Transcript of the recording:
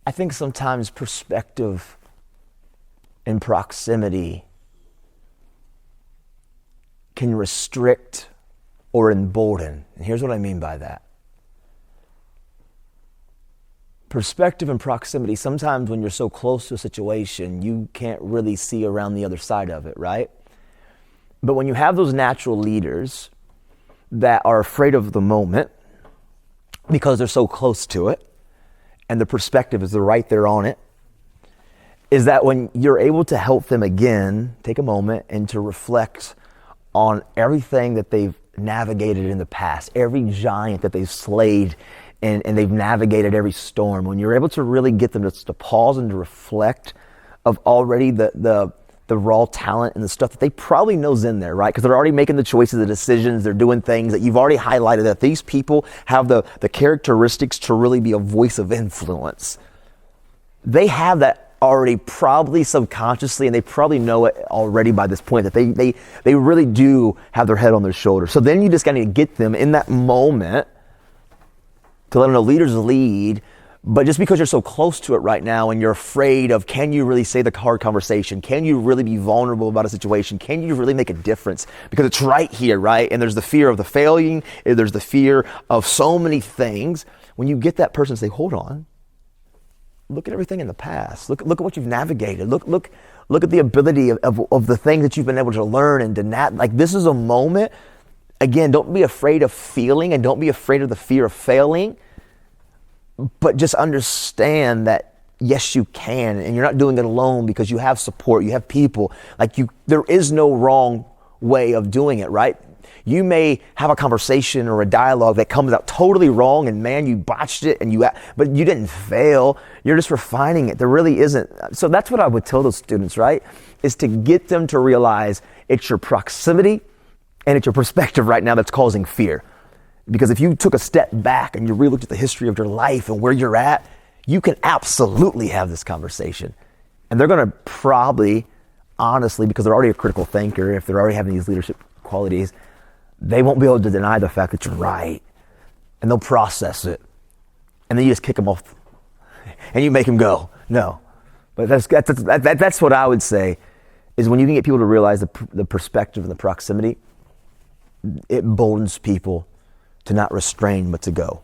I think sometimes perspective and proximity can restrict or embolden. And here's what I mean by that. Perspective and proximity, sometimes when you're so close to a situation, you can't really see around the other side of it, right? But when you have those natural leaders that are afraid of the moment because they're so close to it, and the perspective is right there on it, is that when you're able to help them again, take a moment and to reflect on everything that they've navigated in the past, every giant that they've slayed and they've navigated every storm. When you're able to really get them to pause and to reflect of already the raw talent and the stuff that they probably know's in there, right? Because they're already making the choices, the decisions, they're doing things that you've already highlighted, that these people have the characteristics to really be a voice of influence. They have that already probably subconsciously, and they probably know it already by this point, that they really do have their head on their shoulders. So then you just got to get them in that moment to let them know leaders lead, but just because you're so close to it right now and you're afraid of, can you really say the hard conversation? Can you really be vulnerable about a situation? Can you really make a difference? Because it's right here, right? And there's the fear of the failing, there's the fear of so many things. When you get that person to say, hold on, look at everything in the past. Look at what you've navigated. Look at the ability of the things that you've been able to learn and to like, this is a moment. Again, don't be afraid of feeling and don't be afraid of the fear of failing, but just understand that yes, you can, and you're not doing it alone because you have support, you have people. There is no wrong way of doing it, right? You may have a conversation or a dialogue that comes out totally wrong and man, you botched it but you didn't fail. You're just refining it. There really isn't. So that's what I would tell those students, right? Is to get them to realize it's your proximity and it's your perspective right now that's causing fear. Because if you took a step back and you really looked at the history of your life and where you're at, you can absolutely have this conversation. And they're going to probably, honestly, because they're already a critical thinker, if they're already having these leadership qualities, they won't be able to deny the fact that you're right. And they'll process it. And then you just kick them off and you make them go. No. But that's what I would say, is when you can get people to realize the perspective and the proximity, it emboldens people to not restrain, but to go.